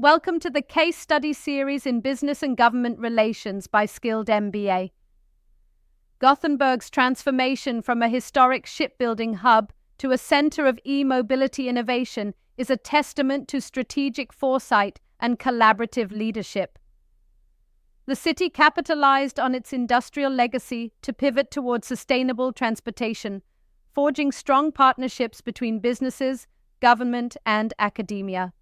Welcome to the case study series in Business and Government Relations by Skilled MBA. Gothenburg's transformation from a historic shipbuilding hub to a center of e-mobility innovation is a testament to strategic foresight and collaborative leadership. The city capitalized on its industrial legacy to pivot towards sustainable transportation, forging strong partnerships between businesses, government, and academia.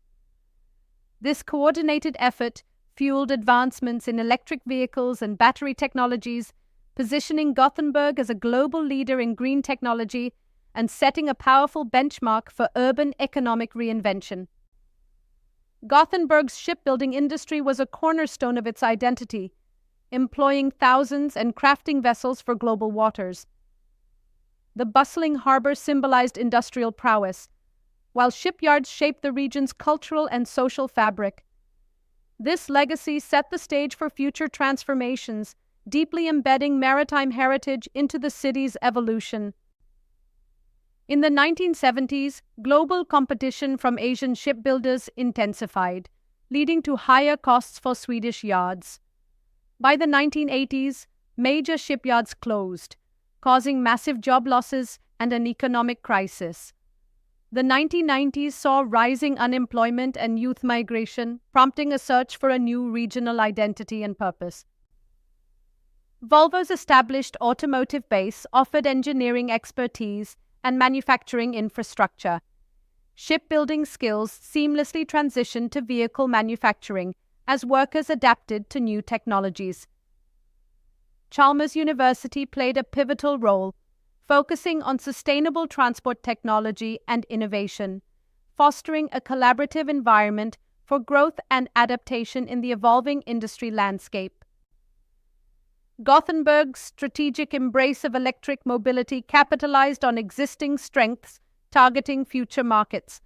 This coordinated effort fueled advancements in electric vehicles and battery technologies, positioning Gothenburg as a global leader in green technology and setting a powerful benchmark for urban economic reinvention. Gothenburg's shipbuilding industry was a cornerstone of its identity, employing thousands and crafting vessels for global waters. The bustling harbor symbolized industrial prowess, while shipyards shaped the region's cultural and social fabric. This legacy set the stage for future transformations, deeply embedding maritime heritage into the city's evolution. In the 1970s, global competition from Asian shipbuilders intensified, leading to higher costs for Swedish yards. By the 1980s, major shipyards closed, causing massive job losses and an economic crisis. The 1990s saw rising unemployment and youth migration, prompting a search for a new regional identity and purpose. Volvo's established automotive base offered engineering expertise and manufacturing infrastructure. Shipbuilding skills seamlessly transitioned to vehicle manufacturing as workers adapted to new technologies. Chalmers University played a pivotal role, focusing on sustainable transport technology and innovation, fostering a collaborative environment for growth and adaptation in the evolving industry landscape. Gothenburg's strategic embrace of electric mobility capitalized on existing strengths, targeting future markets.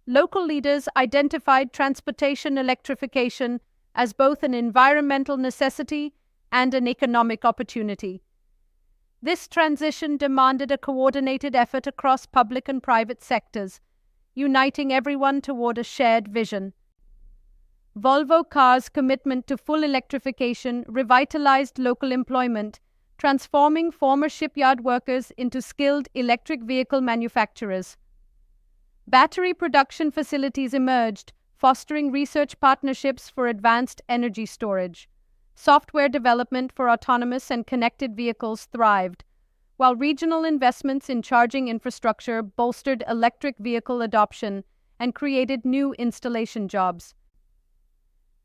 Local leaders identified transportation electrification as both an environmental necessity and an economic opportunity. This transition demanded a coordinated effort across public and private sectors, uniting everyone toward a shared vision. Volvo Cars' commitment to full electrification revitalized local employment, transforming former shipyard workers into skilled electric vehicle manufacturers. Battery production facilities emerged, fostering research partnerships for advanced energy storage. Software development for autonomous and connected vehicles thrived, while regional investments in charging infrastructure bolstered electric vehicle adoption and created new installation jobs.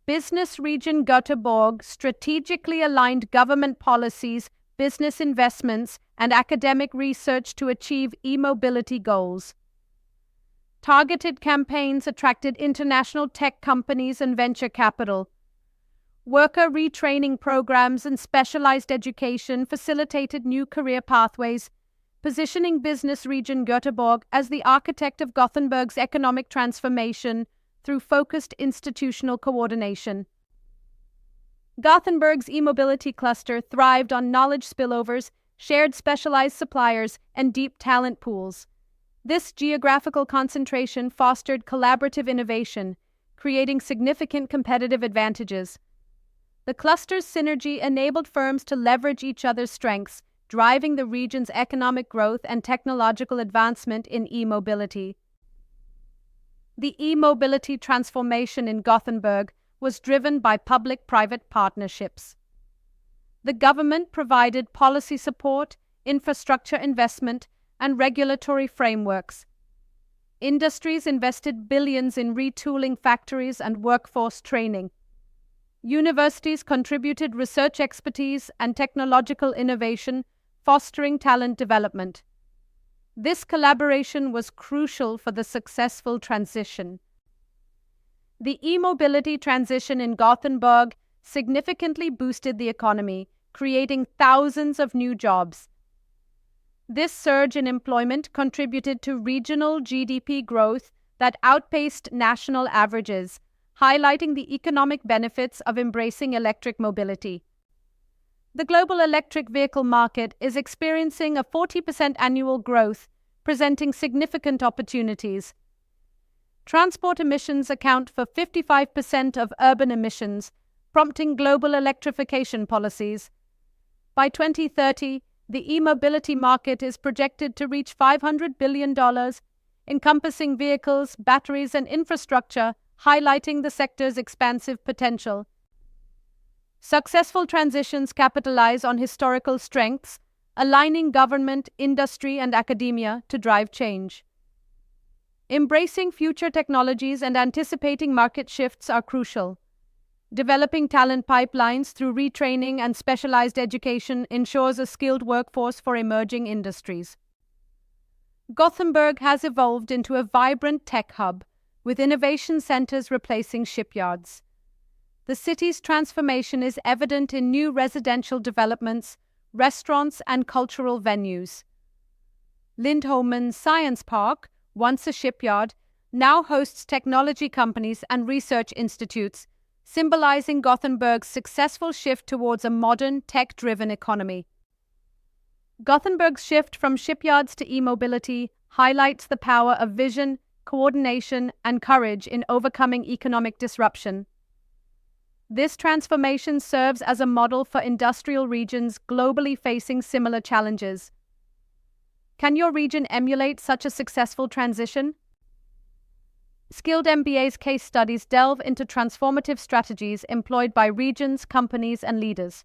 Business Region Göteborg strategically aligned government policies, business investments, and academic research to achieve e-mobility goals. Targeted campaigns attracted international tech companies and venture capital. Worker retraining programs and specialized education facilitated new career pathways, positioning Business Region Göteborg as the architect of Gothenburg's economic transformation through focused institutional coordination. Gothenburg's e-mobility cluster thrived on knowledge spillovers, shared specialized suppliers, and deep talent pools. This geographical concentration fostered collaborative innovation, creating significant competitive advantages. The cluster's synergy enabled firms to leverage each other's strengths, driving the region's economic growth and technological advancement in e-mobility. The e-mobility transformation in Gothenburg was driven by public-private partnerships. The government provided policy support, infrastructure investment, and regulatory frameworks. Industries invested billions in retooling factories and workforce training. Universities contributed research expertise and technological innovation, fostering talent development. This collaboration was crucial for the successful transition. The e-mobility transition in Gothenburg significantly boosted the economy, creating thousands of new jobs. This surge in employment contributed to regional GDP growth that outpaced national averages, highlighting the economic benefits of embracing electric mobility. The global electric vehicle market is experiencing a 40% annual growth, presenting significant opportunities. Transport emissions account for 55% of urban emissions, prompting global electrification policies. By 2030, the e-mobility market is projected to reach $500 billion, encompassing vehicles, batteries, and infrastructure, highlighting the sector's expansive potential. Successful transitions capitalize on historical strengths, aligning government, industry, and academia to drive change. Embracing future technologies and anticipating market shifts are crucial. Developing talent pipelines through retraining and specialized education ensures a skilled workforce for emerging industries. Gothenburg has evolved into a vibrant tech hub, with innovation centers replacing shipyards. The city's transformation is evident in new residential developments, restaurants, and cultural venues. Lindholmen Science Park, once a shipyard, now hosts technology companies and research institutes, symbolizing Gothenburg's successful shift towards a modern, tech-driven economy. Gothenburg's shift from shipyards to e-mobility highlights the power of vision, coordination, and courage in overcoming economic disruption. This transformation serves as a model for industrial regions globally facing similar challenges. Can your region emulate such a successful transition? Skilled MBA's case studies delve into transformative strategies employed by regions, companies, and leaders.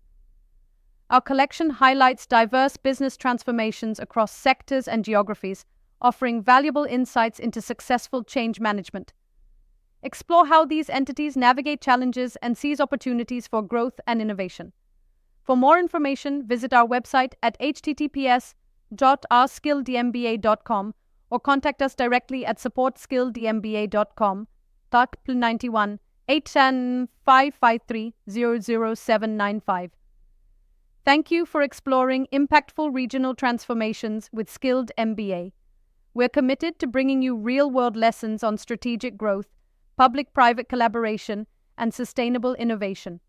Our collection highlights diverse business transformations across sectors and geographies, offering valuable insights into successful change management. Explore how these entities navigate challenges and seize opportunities for growth and innovation. For more information, visit our website at https://ourskilledmba.com or contact us directly at support@skilledmba.com, Tak +91 810 553 00795. Thank you for exploring impactful regional transformations with Skilled MBA. We're committed to bringing you real-world lessons on strategic growth, public-private collaboration, and sustainable innovation.